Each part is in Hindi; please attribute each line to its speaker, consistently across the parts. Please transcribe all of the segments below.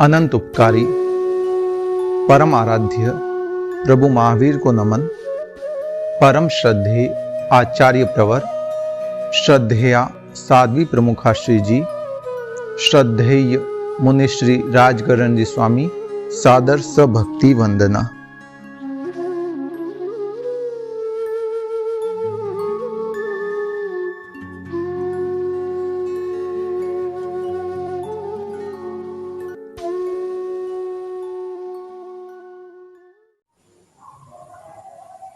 Speaker 1: अनंत उपकारी परम आराध्य प्रभु महावीर को नमन। परम श्रद्धेय आचार्य प्रवर, श्रद्धेया साध्वी प्रमुखा श्री जी, श्रद्धेय मुनिश्री राजगरण जी स्वामी, सादर सभक्ति वंदना।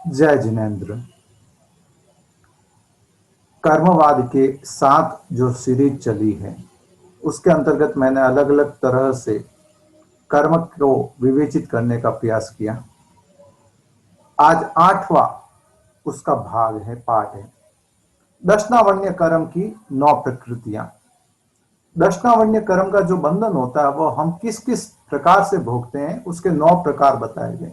Speaker 2: जय जिनेन्द्र। कर्मवाद के साथ जो सीरीज चली है उसके अंतर्गत मैंने अलग अलग तरह से कर्म को विवेचित करने का प्रयास किया। आज 8वां उसका भाग है, पाठ है दशनावण्य कर्म की 9 प्रकृतियां। दशनावण्य कर्म का जो बंधन होता है वो हम किस किस प्रकार से भोगते हैं, उसके 9 प्रकार बताए गए।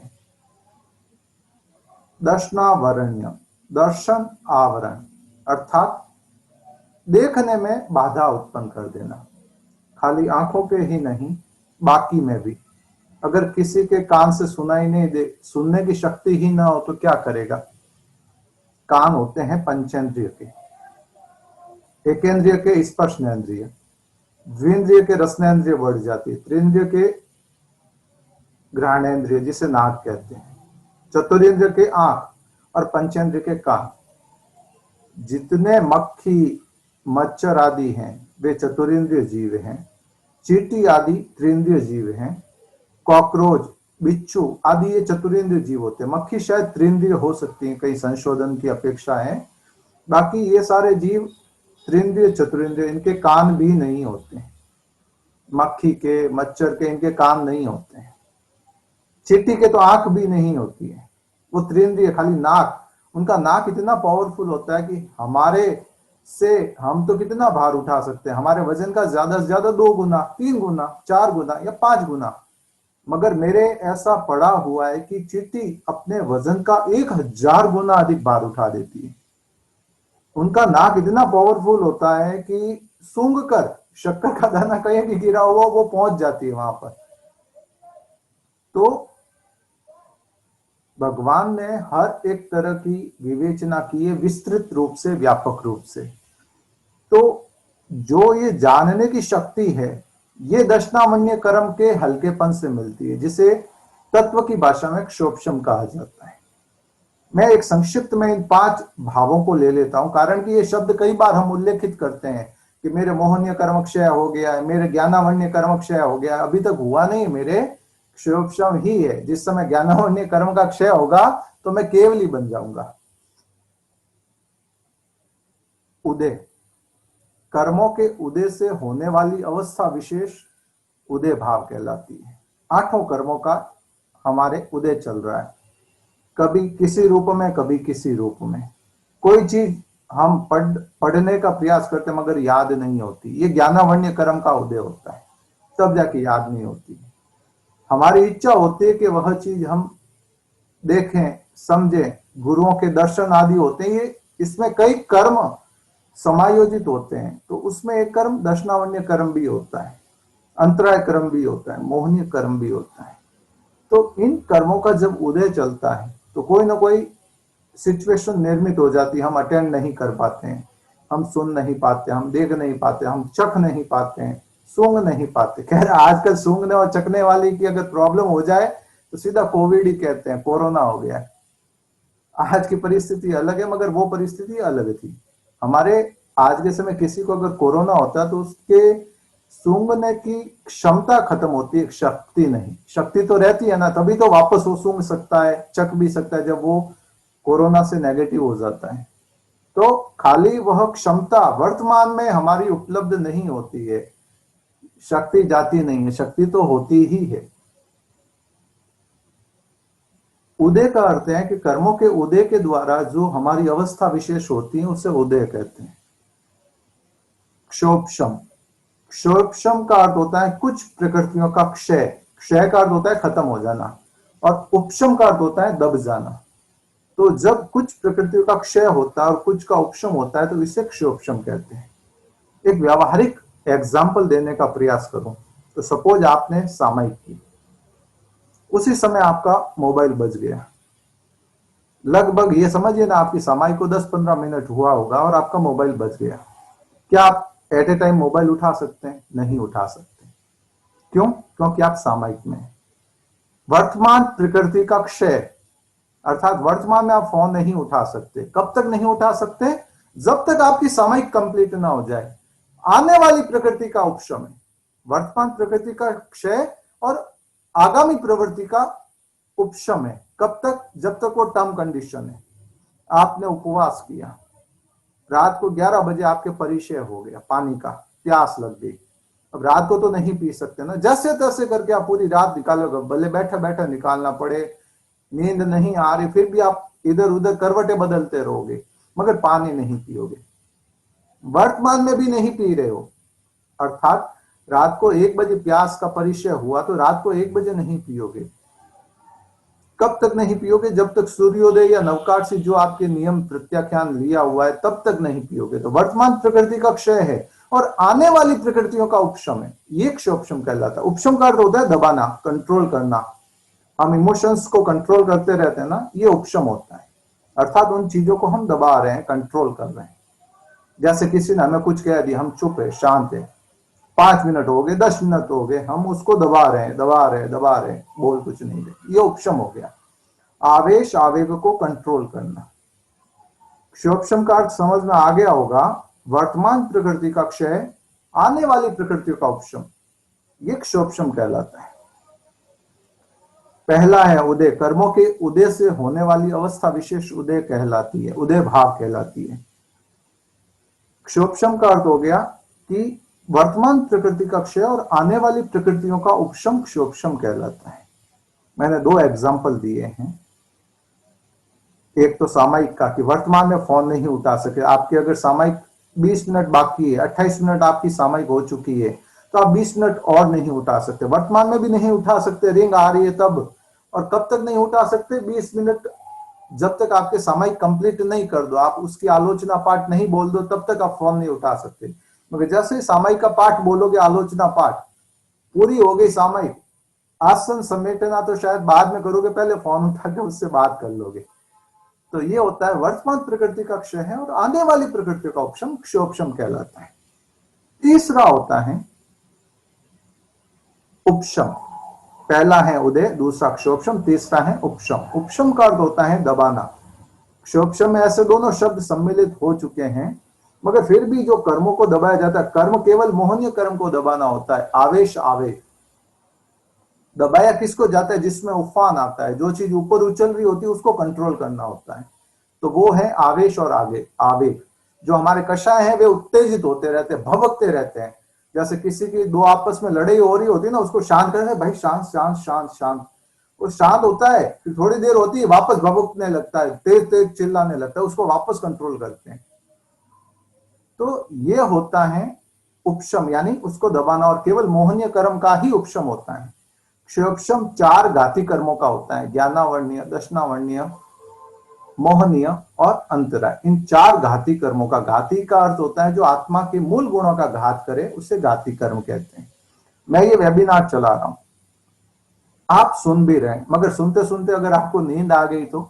Speaker 2: दर्शनावरण्य, दर्शन आवरण अर्थात देखने में बाधा उत्पन्न कर देना। खाली आंखों के ही नहीं, बाकी में भी। अगर किसी के कान से सुनाई नहीं दे, सुनने की शक्ति ही ना हो तो क्या करेगा। कान होते हैं पंचेंद्रिय के, एकेंद्रिय के स्पर्शनेंद्रिय, द्विंद्रिय के रसनेंद्रिय बढ़ जाती है, त्रिंद्रिय के घ्राणेंद्रिय जिसे नाक कहते हैं, चतुरेंद्र के आंख और पंचेंद्र के कान। जितने मक्खी मच्छर आदि हैं वे चतुरेंद्रिय जीव हैं, चींटी आदि त्रिंद्रिय जीव हैं, कॉकरोच बिच्छू आदि ये चतुरेंद्रिय जीव होते हैं। मक्खी शायद त्रिंद्रिय हो सकती है, कई संशोधन की अपेक्षा है। बाकी ये सारे जीव त्रिंद्रिय चतुरेंद्रिय, इनके कान भी नहीं होते। मक्खी के, मच्छर के इनके कान नहीं होते हैं। चींटी के तो आंख भी नहीं होती है, वो त्रिंद्रिय, खाली नाक। उनका नाक इतना पावरफुल होता है कि हमारे से हम तो कितना भार उठा सकते हैं, हमारे वजन का ज्यादा से ज्यादा 2 गुना, 3 गुना, 4 गुना या 5 गुना। मगर मेरे ऐसा पड़ा हुआ है कि चींटी अपने वजन का 1000 गुना अधिक भार उठा देती है। उनका नाक इतना पावरफुल होता है कि सूंघ कर शक्कर का दाना कहीं भी गिरा हुआ वो पहुंच जाती है वहां पर। तो भगवान ने हर एक तरह की विवेचना की है, विस्तृत रूप से, व्यापक रूप से। तो जो ये जानने की शक्ति है ये दशनावण्य कर्म के हल्केपन से मिलती है, जिसे तत्व की भाषा में क्षोभशम कहा जाता है। मैं एक संक्षिप्त में इन 5 भावों को ले लेता हूं, कारण कि ये शब्द कई बार हम उल्लेखित करते हैं कि मेरे मोहनीय कर्म क्षय हो गया है, मेरे ज्ञानावण्य कर्म क्षय हो गया। अभी तक हुआ नहीं, मेरे क्षोभशम ही है। जिस समय ज्ञानावण्य कर्म का क्षय होगा तो मैं केवली बन जाऊंगा। उदय, कर्मों के उदय से होने वाली अवस्था विशेष उदय भाव कहलाती है। 8 कर्मों का हमारे उदय चल रहा है, कभी किसी रूप में, कभी किसी रूप में। कोई चीज हम पढ़ने का प्रयास करते मगर याद नहीं होती, ये ज्ञानावण्य कर्म का उदय होता है, तब जाके याद नहीं होती। हमारी इच्छा होती है कि वह चीज हम देखें, समझें, गुरुओं के दर्शन आदि होते हैं। ये इसमें कई कर्म समायोजित होते हैं, तो उसमें एक कर्म दशनावण्य कर्म भी होता है, अंतराय कर्म भी होता है, मोहनीय कर्म भी होता है। तो इन कर्मों का जब उदय चलता है तो कोई ना कोई सिचुएशन निर्मित हो जाती है। हम अटेंड नहीं कर पाते हैं, हम सुन नहीं पाते, हम देख नहीं पाते, हम चख नहीं पाते हैं, सूंघ नहीं पाते। खैर आजकल सूंघने और चखने वाली की अगर प्रॉब्लम हो जाए तो सीधा कोविड ही कहते हैं, कोरोना हो गया है। आज की परिस्थिति अलग है, मगर वो परिस्थिति अलग थी। हमारे आज के समय किसी को अगर कोरोना होता तो उसके सूंघने की क्षमता खत्म होती है, शक्ति नहीं। शक्ति तो रहती है ना, तभी तो वापस वो सूंघ सकता है, चख भी सकता है जब वो कोरोना से नेगेटिव हो जाता है। तो खाली वह क्षमता वर्तमान में हमारी उपलब्ध नहीं होती है, शक्ति जाती नहीं है, शक्ति तो होती ही है। उदय का अर्थ है कि कर्मों के उदय के द्वारा जो हमारी अवस्था विशेष होती है उसे उदय कहते हैं। क्षोभशम, क्षोभशम का अर्थ होता है कुछ प्रकृतियों का क्षय। क्षय का अर्थ होता है खत्म हो जाना, और उपशम का अर्थ होता है दब जाना। तो जब कुछ प्रकृतियों का क्षय होता है और कुछ का उपशम होता है तो इसे क्षोभशम कहते हैं। एक व्यावहारिक एग्जाम्पल देने का प्रयास करूं। तो सपोज आपने सामायिक की, उसी समय आपका मोबाइल बज गया। लगभग ये समझिए ना, आपकी सामायिक को 10-15 मिनट हुआ होगा और आपका मोबाइल बज गया। क्या आप एट ए टाइम मोबाइल उठा सकते हैं? नहीं उठा सकते। क्यों? क्योंकि आप सामायिक में हैं। वर्तमान प्रकृति का क्षय, अर्थात वर्तमान में आप फोन नहीं उठा सकते। कब तक नहीं उठा सकते? जब तक आपकी सामायिक कंप्लीट ना हो जाए। आने वाली प्रकृति का उपशम है, वर्तमान प्रकृति का क्षय और आगामी प्रवृत्ति का उपशम है। कब तक? जब तक वो टर्म कंडीशन है। आपने उपवास किया, रात को 11 बजे आपके परिचय हो गया, पानी का प्यास लग गई। अब रात को तो नहीं पी सकते ना, जैसे तैसे करके आप पूरी रात निकालोगे, भले बैठा बैठा निकालना पड़े, नींद नहीं आ रही, फिर भी आप इधर उधर करवटें बदलते रहोगे, मगर पानी नहीं पियोगे। वर्तमान में भी नहीं पी रहे हो, अर्थात रात को 1 बजे प्यास का परिचय हुआ तो रात को 1 बजे नहीं पियोगे। कब तक नहीं पियोगे? जब तक सूर्योदय या नवकाश जो आपके नियम प्रत्याख्यान लिया हुआ है तब तक नहीं पियोगे। तो वर्तमान प्रकृति का क्षय है और आने वाली प्रकृतियों का उपशम है, ये क्षोपशम कहलाता है। उपशम का अर्थ होता है दबाना, कंट्रोल करना। हम इमोशंस को कंट्रोल करते रहते हैं ना, ये उपशम होता है। अर्थात उन चीजों को हम दबा रहे हैं, कंट्रोल कर रहे हैं। जैसे किसी ने हमें कुछ कह दिया, हम चुप है, शांत है, 5 मिनट हो गए, 10 मिनट हो गए, हम उसको दबा रहे हैं, दबा रहे हैं, दबा रहे हैं, बोल कुछ नहीं रहे, ये उपशम हो गया। आवेश, आवेग को कंट्रोल करना। क्षोपशम का अर्थ समझ में आ गया होगा। वर्तमान प्रकृति का क्षय, आने वाली प्रकृति का उपशम, ये क्षोपशम कहलाता है। पहला है उदय, कर्मों के उदय से होने वाली अवस्था विशेष उदय कहलाती है, उदय भाव कहलाती है। क्षोपशम का अर्थ हो गया कि वर्तमान प्रकृति का क्षय और आने वाली प्रकृतियों का उपशम क्षोपशम कहलाता है। मैंने 2 एग्जाम्पल दिए हैं। एक तो सामायिक का, कि वर्तमान में फोन नहीं उठा सके। आपकी अगर सामायिक 20 मिनट बाकी है, 28 मिनट आपकी सामायिक हो चुकी है, तो आप 20 मिनट और नहीं उठा सकते, वर्तमान में भी नहीं उठा सकते। रिंग आ रही है तब, और कब तक नहीं उठा सकते? 20 मिनट, जब तक आपके सामायिक कंप्लीट नहीं कर दो, आप उसकी आलोचना पाठ नहीं बोल दो, तब तक आप फोन नहीं उठा सकते। मगर जैसे सामायिक का पाठ बोलोगे, आलोचना पाठ पूरी हो गई, सामायिक आसन समेटना तो शायद बाद में करोगे, पहले फोन उठा के उससे बात कर लोगे। तो ये होता है वर्तमान प्रकृति का क्षय है और आने वाली प्रकृति का उपशम क्षोपशम कहलाता है। तीसरा होता है उपशम। पहला है उदय, दूसरा क्षोपशम, तीसरा है उपशम। उपशम का अर्थ होता है दबाना। क्षोपशम में ऐसे दोनों शब्द सम्मिलित हो चुके हैं, मगर फिर भी जो कर्मों को दबाया जाता है, कर्म केवल मोहनीय कर्म को दबाना होता है। आवेश, आवेग दबाया किसको जाता है? जिसमें उफान आता है, जो चीज ऊपर उछल रही होती है उसको कंट्रोल करना होता है। तो वो है आवेश और आवेग। जो हमारे कषाय हैं वे उत्तेजित होते रहते हैं, भभकते रहते हैं। जैसे किसी की 2 आपस में लड़ाई हो रही होती है ना, उसको शांत करने, भाई शांत शांत शांत शांत, वो शांत होता है, फिर थोड़ी देर होती है वापस भभकने लगता है, तेज तेज चिल्लाने लगता है, उसको वापस कंट्रोल करते हैं। तो ये होता है उपशम, यानी उसको दबाना, और केवल मोहनीय कर्म का ही उपशम होता है। क्षोपशम 4 घाती कर्मों का होता है, ज्ञानावर्णीय, दशनावर्णीय, मोहनीय और अंतराय। इन 4 घाती कर्मों का, घाती का अर्थ होता है जो आत्मा के मूल गुणों का घात करे, उसे घाती कर्म कहते हैं। मैं ये वेबिनार चला रहा हूं, आप सुन भी रहे हैं, मगर सुनते सुनते अगर आपको नींद आ गई तो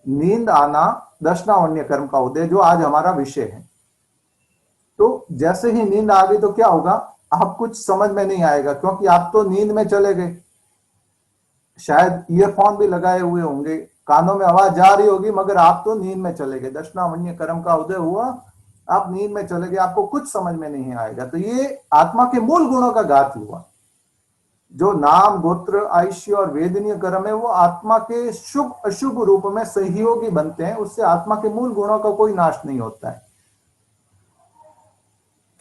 Speaker 2: नींद आना दशनावर्णीय कर्म का उदय, जो आज हमारा विषय है। तो जैसे ही नींद आ गई तो क्या होगा? आप कुछ समझ में नहीं आएगा, क्योंकि आप तो नींद में चले गए। शायद ईयरफोन भी लगाए हुए होंगे, कानों में आवाज जा रही होगी, मगर आप तो नींद में चले गए। दशनावर्णीय कर्म का उदय हुआ, आप नींद में चले गए, आपको कुछ समझ में नहीं आएगा। तो ये आत्मा के मूल गुणों का घात हुआ। जो नाम, गोत्र, आयुष्य और वेदनीय कर्म है, वो आत्मा के शुभ अशुभ रूप में सहयोगी बनते हैं, उससे आत्मा के मूल गुणों का कोई नाश नहीं होता है।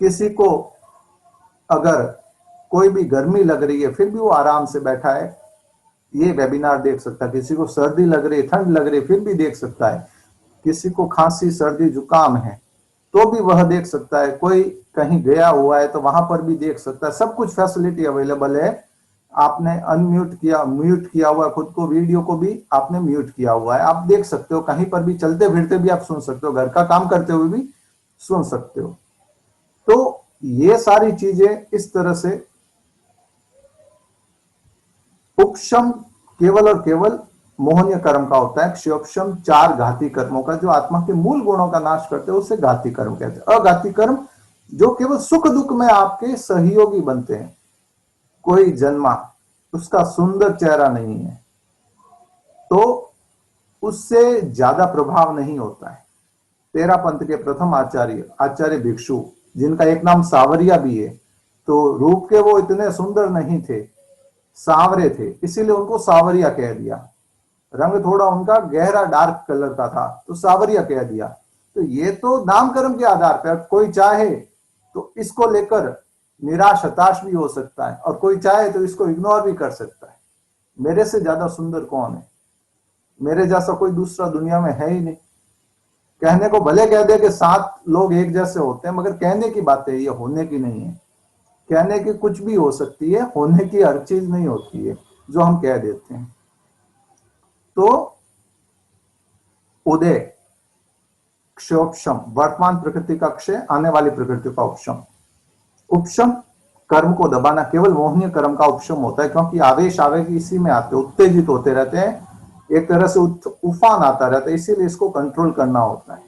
Speaker 2: किसी को अगर कोई भी गर्मी लग रही है, फिर भी वो आराम से बैठा है, ये वेबिनार देख सकता है। किसी को सर्दी लग रही है, ठंड लग रही है, फिर भी देख सकता है। किसी को खांसी, सर्दी, जुकाम है तो भी वह देख सकता है। कोई कहीं गया हुआ है तो वहां पर भी देख सकता है। सब कुछ फैसिलिटी अवेलेबल है। आपने अनम्यूट किया, म्यूट किया हुआ है खुद को, वीडियो को भी आपने म्यूट किया हुआ है, आप देख सकते हो। कहीं पर भी चलते फिरते भी आप सुन सकते हो, घर का काम करते हुए भी सुन सकते हो। तो ये सारी चीजें इस तरह से उपशम केवल और केवल मोहनीय कर्म का होता है। क्षयोपशम चार घाती कर्मों का, जो आत्मा के मूल गुणों का नाश करते हैं उसे घाती कर्म कहते हैं। अघाती कर्म जो केवल सुख दुख में आपके सहयोगी बनते हैं। कोई जन्मा, उसका सुंदर चेहरा नहीं है तो उससे ज्यादा प्रभाव नहीं होता है। तेरा पंथ के प्रथम आचार्य भिक्षु, जिनका एक नाम सावरिया भी है, तो रूप के वो इतने सुंदर नहीं थे, सांवरे थे, इसीलिए उनको सावरिया कह दिया। रंग थोड़ा उनका गहरा डार्क कलर का था तो सावरिया कह दिया। तो ये तो नामकरण के आधार पर, कोई चाहे तो इसको लेकर निराश हताश भी हो सकता है और कोई चाहे तो इसको इग्नोर भी कर सकता है। मेरे से ज्यादा सुंदर कौन है? मेरे जैसा कोई दूसरा दुनिया में है ही नहीं। कहने को भले कह दे कि 7 लोग एक जैसे होते हैं, मगर कहने की बात है, ये होने की नहीं है। कहने की कुछ भी हो सकती है, होने की हर चीज नहीं होती है जो हम कह देते हैं। तो उदय क्षयोपशम, वर्तमान प्रकृति का क्षय, आने वाली प्रकृति का उपशम। उपशम कर्म को दबाना केवल मोहनीय कर्म का उपशम होता है, क्योंकि आवेश आवेग इसी में आते, उत्तेजित होते रहते हैं, एक तरह से उफान आता रहता है, इसीलिए इसको कंट्रोल करना होता है।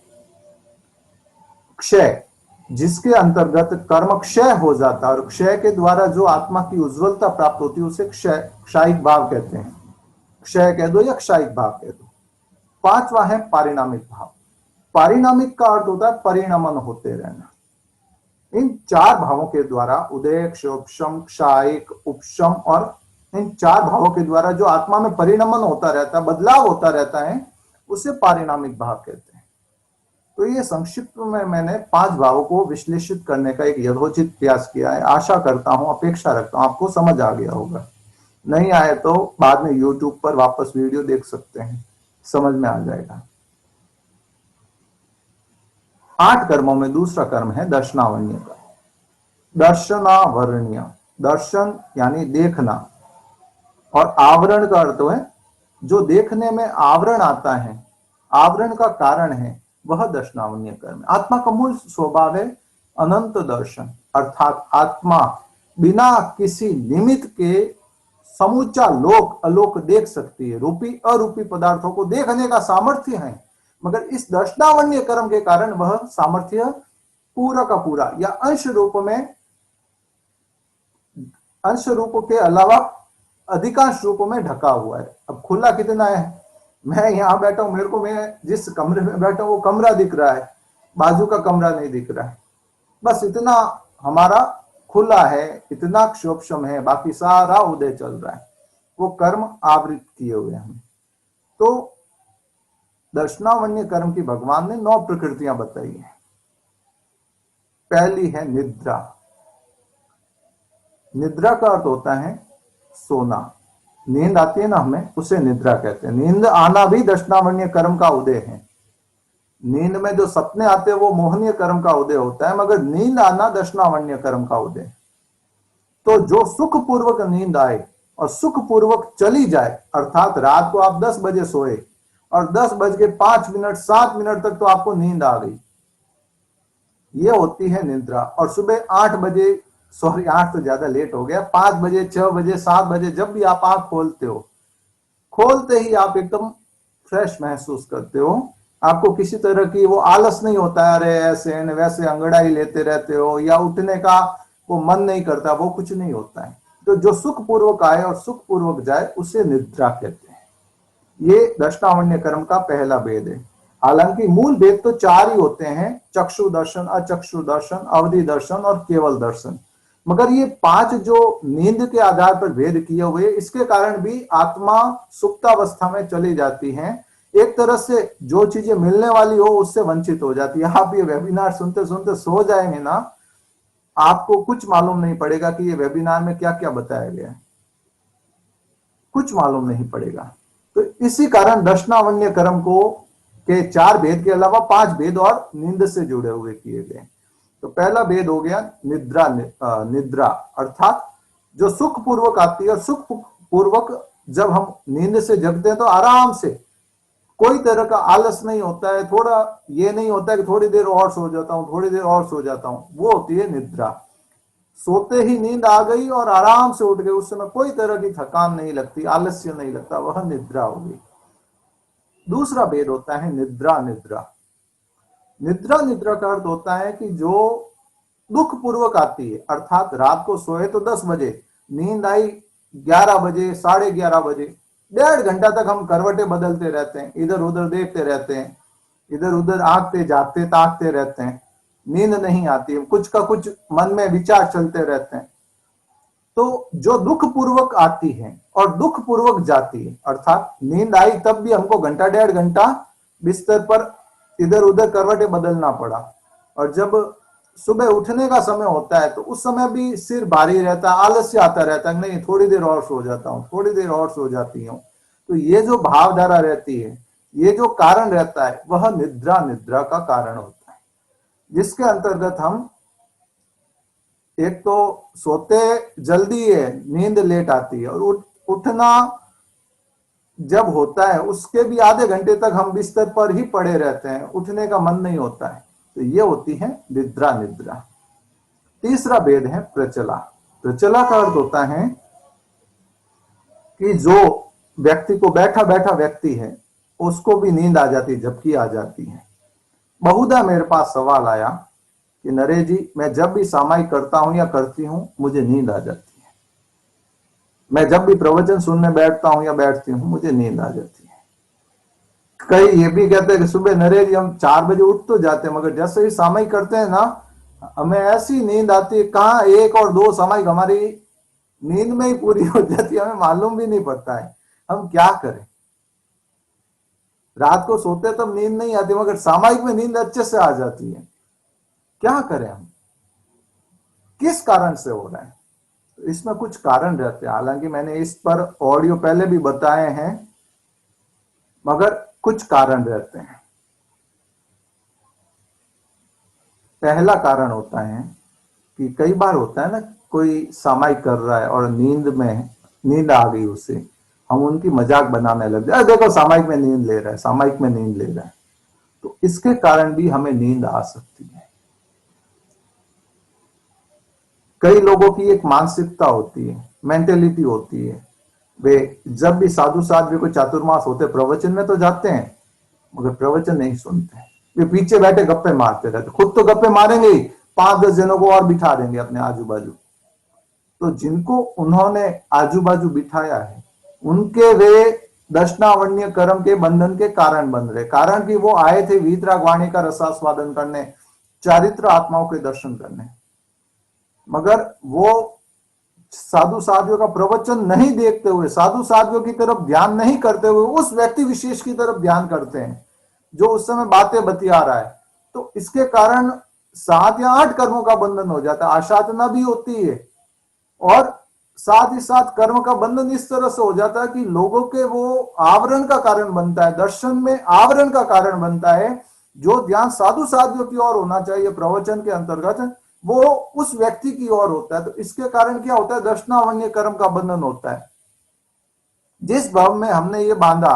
Speaker 2: क्षय, जिसके अंतर्गत कर्म क्षय हो जाता है और क्षय के द्वारा जो आत्मा की उज्ज्वलता प्राप्त होती है उसे क्षायिक भाव कहते हैं। क्षय कह दो या क्षायिक भाव कह दो। पांचवा है पारिणामिक भाव। पारिणामिक का अर्थ होता है परिणमन होते रहना। इन 4 भावों के द्वारा, उदय, क्षयोपशम, क्षायिक, उपशम, और इन 4 भावों के द्वारा जो आत्मा में परिणमन होता रहता है, बदलाव होता रहता है, उसे पारिणामिक भाव कहते हैं। तो ये संक्षिप्त में मैंने 5 भावों को विश्लेषित करने का एक यथोचित प्रयास किया है। आशा करता हूं, अपेक्षा रखता हूं आपको समझ आ गया होगा। नहीं आए तो बाद में YouTube पर वापस वीडियो देख सकते हैं, समझ में आ जाएगा। 8 कर्मों में दूसरा कर्म है दर्शनावण्य का। दर्शनावरणीय, दर्शन यानी देखना, और आवरण का अर्थ है जो देखने में आवरण आता है, आवरण का कारण है, वह दर्शनावण्य कर्म है। आत्मा का मूल स्वभाव है अनंत दर्शन, अर्थात आत्मा बिना किसी निमित्त के समूचा लोक अलोक देख सकती है। रूपी अरूपी पदार्थों को देखने का सामर्थ्य है, मगर इस दर्शनावण्य कर्म के कारण वह सामर्थ्य पूरा का पूरा या अंश रूप के अलावा अधिकांश रूपों में ढका हुआ है। अब खुला कितना है? मैं यहां बैठा हूं, मेरे को, मैं जिस कमरे में बैठा हूं वो कमरा दिख रहा है, बाजू का कमरा नहीं दिख रहा है। बस इतना हमारा खुला है, इतना क्षयोपशम है, बाकी सारा उदय चल रहा है। वो कर्म आवृत किए हुए हैं। तो दर्शनावण्य कर्म की भगवान ने 9 प्रकृतियां बताई है। पहली है निद्रा। निद्रा का अर्थ होता है सोना। नींद आती है ना हमें, उसे निद्रा कहते हैं। नींद आना भी दर्शनावण्य कर्म का उदय है। नींद में जो सपने आते हैं वो मोहनीय कर्म का उदय होता है, मगर नींद आना दर्शनावण्य कर्म का उदय। तो जो सुखपूर्वक नींद आए और सुखपूर्वक चली जाए, अर्थात रात को आप 10 बजे सोए और 10:05 7 मिनट तक तो आपको नींद आ गई, ये होती है निद्रा। और सुबह 8 बजे, सॉरी 8 तो ज्यादा लेट हो गया, 5 बजे, 6 बजे, 7 बजे जब भी आप आंख खोलते हो, खोलते ही आप एकदम फ्रेश महसूस करते हो। आपको किसी तरह की वो आलस नहीं होता है, अरे ऐसे वैसे अंगड़ाई लेते रहते हो, या उठने का वो मन नहीं करता, वो कुछ नहीं होता है। तो जो सुखपूर्वक आए और सुखपूर्वक जाए उसे निद्रा कहते हैं। ये दर्शनावण्य कर्म का पहला भेद है। हालांकि मूल भेद तो 4 ही होते हैं, चक्षु दर्शन, अचक्षु दर्शन, अवधि दर्शन और केवल दर्शन। मगर ये 5 जो नींद के आधार पर भेद किए हुए, इसके कारण भी आत्मा सुप्तावस्था में चली जाती है। एक तरह से जो चीजें मिलने वाली हो उससे वंचित हो जाती है। आप ये वेबिनार सुनते सुनते सो जाएंगे ना, आपको कुछ मालूम नहीं पड़ेगा कि ये वेबिनार में क्या क्या बताया गया है, कुछ मालूम नहीं पड़ेगा। तो इसी कारण दर्शनावण्य कर्म को के 4 भेद के अलावा 5 भेद और नींद से जुड़े हुए किए गए। तो पहला भेद हो गया निद्रा। निद्रा अर्थात जो सुख पूर्वक आती है, और सुख पूर्वक जब हम नींद से जगते हैं तो आराम से कोई तरह का आलस नहीं होता है, थोड़ा ये नहीं होता है कि थोड़ी देर और सो जाता हूं, थोड़ी देर और सो जाता हूं, वो होती है निद्रा। सोते ही नींद आ गई और आराम से उठ गए, उस समय कोई तरह की थकान नहीं लगती, आलस्य नहीं लगता, वह निद्रा होगी। दूसरा भेद होता है निद्रा निद्रा। निद्रा निद्रा का अर्थ होता है कि जो दुख पूर्वक आती है, अर्थात रात को सोए तो 10 बजे, नींद आई 11 बजे, 11:30 बजे, 1.5 घंटा तक हम करवटें बदलते रहते हैं, इधर उधर देखते रहते हैं, इधर उधर आंकते जागते ताकते रहते हैं, नींद नहीं आती है, कुछ का कुछ मन में विचार चलते रहते हैं। तो जो दुख पूर्वक आती है और दुख पूर्वक जाती है, अर्थात नींद आई तब भी हमको घंटा 1.5 घंटा बिस्तर पर इधर उधर करवटें बदलना पड़ा, और जब सुबह उठने का समय होता है तो उस समय भी सिर भारी रहता है, आलस्य आता रहता है, नहीं थोड़ी देर और सो जाता हूं, थोड़ी देर और सो जाती हूं। तो ये जो भावधारा रहती है, ये जो कारण रहता है, वह निद्रा निद्रा का कारण होता है, जिसके अंतर्गत हम एक तो सोते जल्दी है, नींद लेट आती है, और उठना जब होता है उसके भी आधे घंटे तक हम बिस्तर पर ही पड़े रहते हैं, उठने का मन नहीं होता है। तो ये होती है निद्रा निद्रा। तीसरा भेद है प्रचला। प्रचला का अर्थ होता है कि जो व्यक्ति को, बैठा बैठा व्यक्ति है, उसको भी नींद आ जाती है, झपकी आ जाती है। बहुधा मेरे पास सवाल आया कि नरेश जी, मैं जब भी सामायिक करता हूं या करती हूं मुझे नींद आ जाती है, मैं जब भी प्रवचन सुनने बैठता हूं या बैठती हूं मुझे नींद आ जाती है। कई ये भी कहते हैं कि सुबह नरेश जी हम 4 बजे उठ तो जाते हैं, मगर जैसे ही सामायिक करते हैं ना, हमें ऐसी नींद आती है, कहाँ 1 और 2 सामायिक हमारी नींद में ही पूरी हो जाती है, हमें मालूम भी नहीं पड़ता है। हम क्या करें? रात को सोते तब नींद नहीं आती, मगर सामायिक में नींद अच्छे से आ जाती है। क्या करें हम? किस कारण से हो रहा है? तो इसमें कुछ कारण रहते हैं, हालांकि मैंने इस पर ऑडियो पहले भी बताए हैं, मगर कुछ कारण रहते हैं। पहला कारण होता है कि कई बार होता है ना, कोई सामायिक कर रहा है और नींद आ गई उसे, हम उनकी मजाक बनाने लग जाए, देखो सामायिक में नींद ले रहा है, सामायिक में नींद ले रहा है। तो इसके कारण भी हमें नींद आ सकती है। कई लोगों की एक मानसिकता होती है, मेंटेलिटी होती है, वे जब भी साधु साध्वी को चातुर्मास होते प्रवचन में तो जाते हैं, मगर प्रवचन नहीं सुनते हैं, वे पीछे बैठे गप्पे मारते रहते, खुद तो गप्पे मारेंगे ही, 5-10 जनों को और बिठा देंगे अपने आजू बाजू। तो जिनको उन्होंने आजू बाजू बिठाया है, उनके वे दर्शनावण्य कर्म के बंधन के कारण बन रहे, कारण कि वो आए थे वीतराग वाणी का रसास्वादन करने, चारित्र आत्माओं के दर्शन करने, मगर वो साधु साधियों का प्रवचन नहीं देखते हुए, साधु साधियों की तरफ ध्यान नहीं करते हुए, उस व्यक्ति विशेष की तरफ ध्यान करते हैं जो उस समय बातें बतिया रहा है। तो इसके कारण 7 या 8 कर्मों का बंधन हो जाता है, आशातना भी होती है, और साथ ही साथ कर्म का बंधन इस तरह से हो जाता है कि लोगों के वो आवरण का कारण बनता है, दर्शन में आवरण का कारण बनता है। जो ध्यान साधु साधियों की ओर होना चाहिए प्रवचन के अंतर्गत, वो उस व्यक्ति की ओर होता है। तो इसके कारण क्या होता है? दर्शनावण्य कर्म का बंधन होता है। जिस भाव में हमने ये बांधा,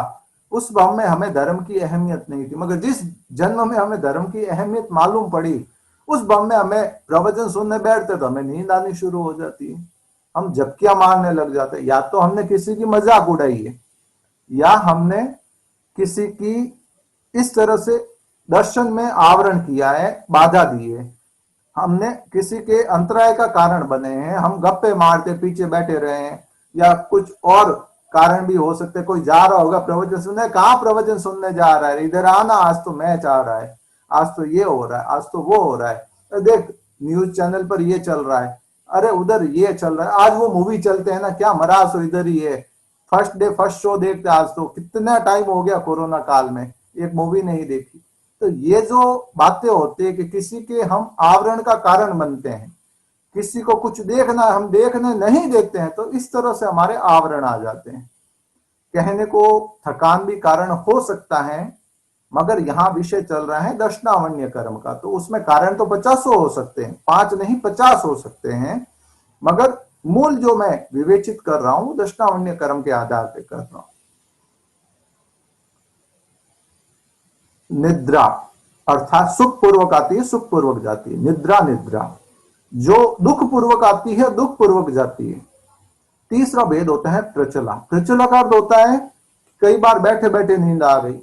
Speaker 2: उस भाव में हमें धर्म की अहमियत नहीं थी, मगर जिस जन्म में हमें धर्म की अहमियत मालूम पड़ी, उस भाव में हमें प्रवचन सुनने बैठते तो हमें नींद आनी शुरू हो जाती है, हम झपकियां मारने लग जाते हैं। या तो हमने किसी की मजाक उड़ाई है, या हमने किसी की इस तरह से दर्शन में आवरण किया है, बाधा दी है, हमने किसी के अंतराय का कारण बने हैं, हम गप्पे मारते पीछे बैठे रहे हैं, या कुछ और कारण भी हो सकते। कोई जा रहा होगा प्रवचन सुनने, कहाँ प्रवचन सुनने जा रहा है, इधर आना, आज तो मैच आ रहा है, आज तो ये हो रहा है, आज तो वो हो रहा है, तो देख न्यूज चैनल पर ये चल रहा है, अरे उधर ये चल रहा है, आज वो मूवी चलते हैं ना, क्या मरास हो, इधर ही है, फर्स्ट डे फर्स्ट शो देखते, आज तो कितना टाइम हो गया कोरोना काल में एक मूवी नहीं देखी। तो ये जो बातें होती है कि किसी के हम आवरण का कारण बनते हैं, किसी को कुछ देखना हम देखने नहीं देते हैं, तो इस तरह से हमारे आवरण आ जाते हैं। कहने को थकान भी कारण हो सकता है, मगर यहां विषय चल रहा है दर्शनावण्य कर्म का, तो उसमें कारण तो 50 हो सकते हैं, 5 नहीं 50 हो सकते हैं, मगर मूल जो मैं विवेचित कर रहा हूं दर्शनावण्य कर्म के आधार पर कर रहा हूं। निद्रा अर्थात सुख पूर्वक आती है, सुख पूर्वक जाती है, निद्रा निद्रा। जो दुख पूर्वक आती है, दुख पूर्वक जाती है। तीसरा भेद होता है प्रचला। प्रचला का अर्थ होता है कई बार बैठे बैठे नींद आ गई।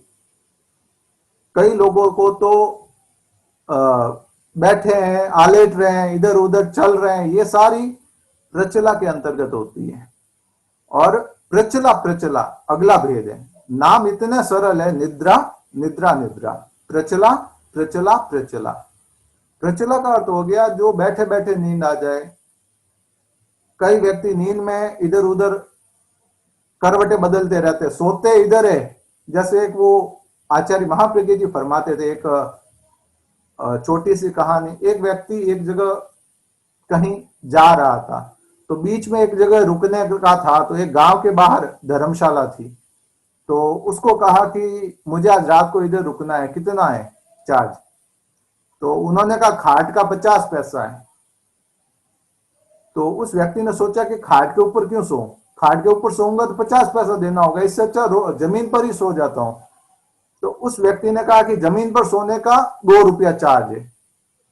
Speaker 2: कई लोगों को तो बैठे हैं, आलेट रहे हैं, इधर उधर चल रहे हैं, ये सारी प्रचला के अंतर्गत होती है। और प्रचला प्रचला अगला भेद है। नाम इतना सरल है, निद्रा निद्रा निद्रा, प्रचला प्रचला प्रचला। प्रचला का अर्थ हो गया जो बैठे बैठे नींद आ जाए। कई व्यक्ति नींद में इधर उधर करवटें बदलते रहते, सोते इधर है। जैसे एक वो आचार्य महाप्रज्ञ जी फरमाते थे, एक छोटी सी कहानी। एक व्यक्ति एक जगह कहीं जा रहा था, तो बीच में एक जगह रुकने का था, तो एक गांव के बाहर धर्मशाला थी। तो उसको कहा कि मुझे आज रात को इधर रुकना है, कितना है चार्ज? तो उन्होंने कहा खाट का 50 पैसा है। तो उस व्यक्ति ने सोचा कि खाट के ऊपर क्यों सोऊं, खाट के ऊपर सोऊंगा तो 50 पैसा देना होगा, इससे अच्छा जमीन पर ही सो जाता हूं। तो उस व्यक्ति ने कहा कि जमीन पर सोने का 2 रुपया चार्ज है।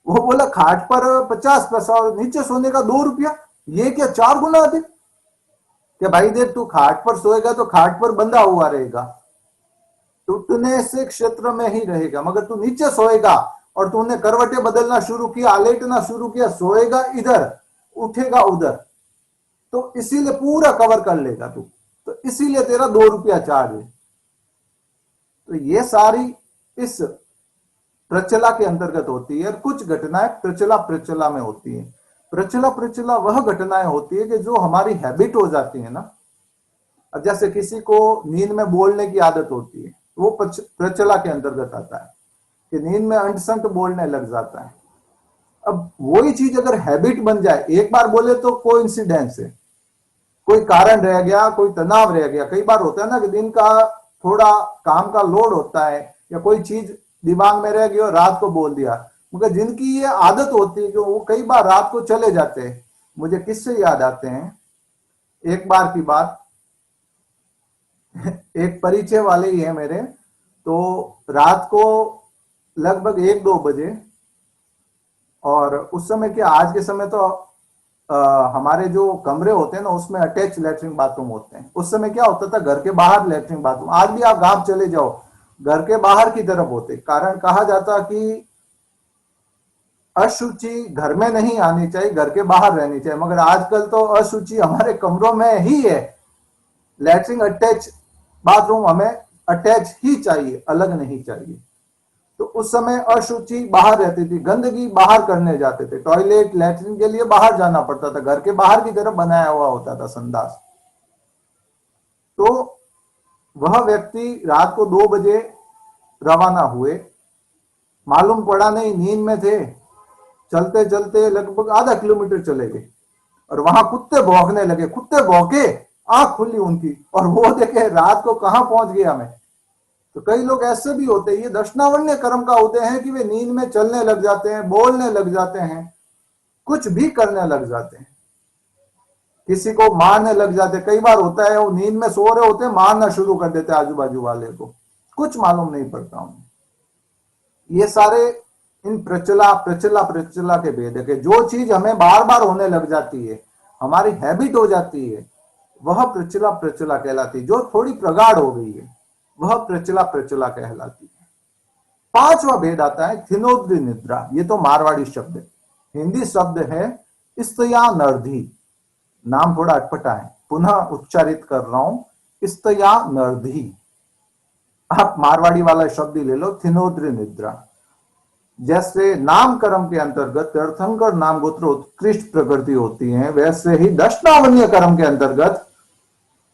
Speaker 2: वो बोला खाट पर 50 पैसा और नीचे सोने का 2 रुपया, ये क्या 4 गुना अधिक? क्या भाई देख, तू खाट पर सोएगा तो खाट पर बंधा हुआ रहेगा, टूटने से क्षेत्र में ही रहेगा। मगर तू नीचे सोएगा और तूने करवटें बदलना शुरू किया, आलेटना शुरू किया, सोएगा इधर उठेगा उधर, तो इसीलिए पूरा कवर कर लेगा तू, तो इसीलिए तेरा 2 रुपया चार्ज है। तो ये सारी इस प्रचला के अंतर्गत होती है। कुछ घटनाएं प्रचला प्रचला में होती है। प्रचला प्रचला वह घटनाएं होती है कि जो हमारी हैबिट हो जाती है ना। अब जैसे किसी को नींद में बोलने की आदत होती है, वो प्रचला के अंतर्गत आता है कि नींद में अंट-संट बोलने लग जाता है। अब वही चीज अगर हैबिट बन जाए, एक बार बोले तो कोई इंसिडेंस है, कोई कारण रह गया, कोई तनाव रह गया। कई बार होता है ना कि दिन का थोड़ा काम का लोड होता है या कोई चीज दिमाग में रह गई और रात को बोल दिया। मगर जिनकी ये आदत होती है कि वो कई बार रात को चले जाते हैं। मुझे किससे याद आते हैं, एक बार की बात, एक परिचय वाले ही है मेरे, तो रात को लगभग 1-2 बजे, और उस समय क्या, आज के समय तो हमारे जो कमरे होते हैं ना उसमें अटैच लैट्रिन बाथरूम होते हैं। उस समय क्या होता था, घर के बाहर लैट्रिन बाथरूम, आज भी आप गांव चले जाओ घर के बाहर की तरफ होते। कारण कहा जाता कि अशुचि घर में नहीं आनी चाहिए, घर के बाहर रहनी चाहिए। मगर आजकल तो अशुचि हमारे कमरों में ही है। लैट्रिन अटैच बाथरूम हमें अटैच ही चाहिए, अलग नहीं चाहिए। तो उस समय अशुचि बाहर रहती थी, गंदगी बाहर करने जाते थे, टॉयलेट लैट्रिन के लिए बाहर जाना पड़ता था, घर के बाहर की तरफ बनाया हुआ होता था संडास। तो वह व्यक्ति रात को 2 बजे रवाना हुए, मालूम पड़ा नहीं, नींद में थे, चलते चलते लगभग आधा किलोमीटर चले गए और वहां कुत्ते भौंकने लगे। कुत्ते भौंके, आंख खुली उनकी, और वो देखे रात को कहां पहुंच गया मैं। तो कई लोग ऐसे भी होते हैं, ये दर्शनावण्य कर्म का उदय है कि वे नींद में चलने लग जाते हैं, बोलने लग जाते हैं, कुछ भी करने लग जाते हैं, किसी को मारने लग जाते हैं। कई बार होता है वो नींद में सो रहे होते हैं, मारना शुरू कर देते हैं आजू बाजू वाले को, कुछ मालूम नहीं पड़ता उन्हें। ये सारे इन प्रचला प्रचला प्रचला के भेद है कि जो चीज हमें बार बार होने लग जाती है, हमारी हैबिट हो जाती है, वह प्रचला प्रचला कहलाती है। जो थोड़ी प्रगाढ़ हो गई है वह प्रचला प्रचला कहलाती है। 5वां भेद आता है थिनोद्री निद्रा। ये तो मारवाड़ी शब्द है, हिंदी शब्द है इस्तयानर्धी। नाम थोड़ा अटपटा है, पुनः उच्चारित कर रहा हूं, इस्तयानर्धी। आप मारवाड़ी वाला शब्द ही ले लो, थिनोद्री निद्रा। जैसे नाम कर्म के अंतर्गत तीर्थंकर नाम गोत्र उत्कृष्ट प्रकृति होती है, वैसे ही दशनावन्य कर्म के अंतर्गत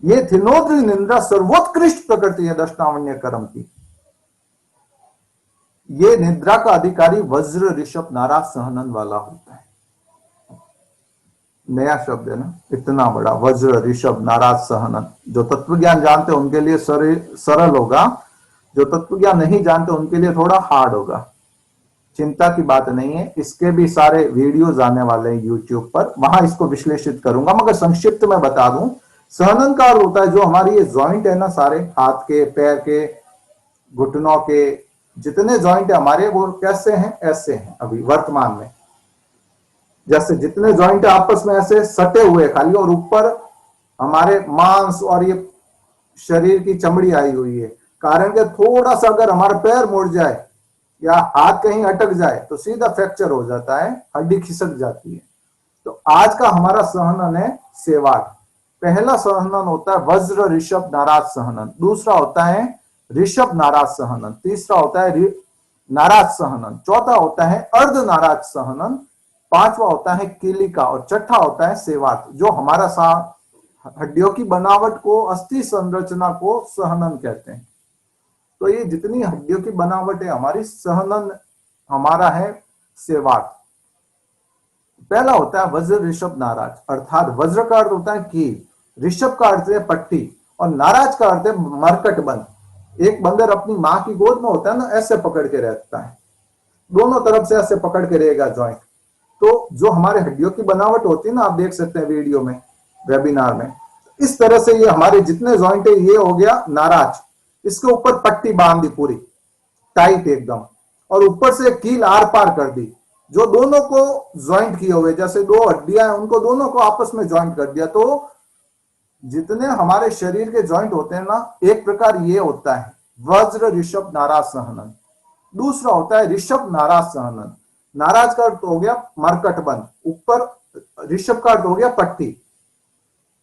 Speaker 2: ये थिनोद्री निद्रा सर्वोत्कृष्ट प्रकृति है दशनावन्य कर्म की। ये निद्रा का अधिकारी वज्र ऋषभ नाराज सहनन वाला होता है। नया शब्द है ना, इतना बड़ा, वज्र ऋषभ नाराज सहनन। जो तत्वज्ञान जानते हैं उनके लिए सरल होगा, जो तत्वज्ञान नहीं जानते उनके लिए थोड़ा हार्ड होगा। चिंता की बात नहीं है, इसके भी सारे वीडियोज आने वाले हैं यूट्यूब पर, वहां इसको विश्लेषित करूंगा। मगर संक्षिप्त में बता दूं, सहनन का अर्थ होता है जो हमारी ये जॉइंट है ना, सारे हाथ के, पैर के, घुटनों के, जितने जॉइंट है हमारे वो कैसे हैं, ऐसे हैं अभी वर्तमान में। जैसे जितने जॉइंट आपस में ऐसे सटे हुए खाली, और ऊपर हमारे मांस और ये शरीर की चमड़ी आई हुई है। कारण के थोड़ा सा अगर हमारा पैर मुड़ जाए या हाथ कहीं अटक जाए तो सीधा फ्रैक्चर हो जाता है, हड्डी खिसक जाती है। तो आज का हमारा सहनन है सेवाग। पहला सहनन होता है वज्र ऋषभ नाराज सहनन, दूसरा होता है ऋषभ नाराज सहनन, तीसरा होता है नाराज सहनन, चौथा होता है अर्ध नाराज सहनन, पांचवा होता है कीलिका, और छठा होता है सेवात, जो हमारा हड्डियों की बनावट को, अस्थि संरचना को सहनन कहते हैं। तो ये जितनी हड्डियों की बनावट है हमारी, सहनन हमारा है सेवात। पहला होता है वज्र ऋषभ नाराज, अर्थात वज्र का अर्थ होता है कील, ऋषभ का अर्थ है पट्टी, और नाराज का अर्थ है मरकट बंद। एक बंदर अपनी मां की गोद में होता है ना, ऐसे पकड़ के रहता है, दोनों तरफ से ऐसे पकड़ के रहेगा जॉइंट। तो जो हमारे हड्डियों की बनावट होती है ना, आप देख सकते हैं वीडियो में, वेबिनार में, इस तरह से ये हमारे जितने जॉइंट है ये हो गया नाराज। इसके ऊपर पट्टी बांध दी पूरी टाइट एकदम, और ऊपर से कील आर पार कर दी, जो दोनों को ज्वाइंट किए हुए, जैसे दो हड्डियां हैं उनको दोनों को आपस में ज्वाइंट कर दिया। तो जितने हमारे शरीर के ज्वाइंट होते हैं ना, एक प्रकार ये होता है वज्र ऋषभ नाराज सहनन, दूसरा होता है ऋषभ नाराज सहनन। नाराज का अर्थ हो गया मरकट बंद, ऊपर ऋषभ का अर्थ हो गया पट्टी,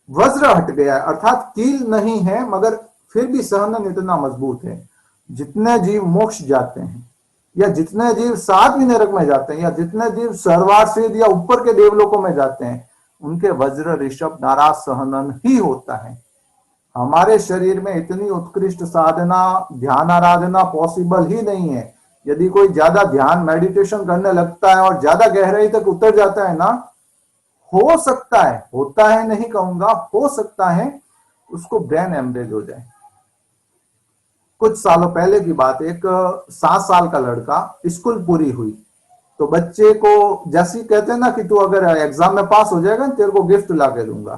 Speaker 2: वज्र हट गया है अर्थात कील नहीं है, मगर फिर भी सहनन इतना मजबूत है। जितने जीव मोक्ष जाते हैं, या जितने जीव सातवीं नरक में जाते हैं, या जितने जीव सर्वार्षिद या ऊपर के देवलोकों में जाते हैं, उनके वज्र ऋषभ नाराज सहनन ही होता है। हमारे शरीर में इतनी उत्कृष्ट साधना, ध्यान आराधना पॉसिबल ही नहीं है। यदि कोई ज्यादा ध्यान मेडिटेशन करने लगता है और ज्यादा गहराई तक उतर जाता है ना, हो सकता है, होता है नहीं कहूंगा, हो सकता है उसको ब्रेन हेमरेज हो जाए। कुछ सालों पहले की बात, एक 7 साल का लड़का, स्कूल पूरी हुई तो बच्चे को जैसे कहते हैं ना कि तू अगर एग्जाम में पास हो जाएगा तेरे को गिफ्ट ला के दूंगा,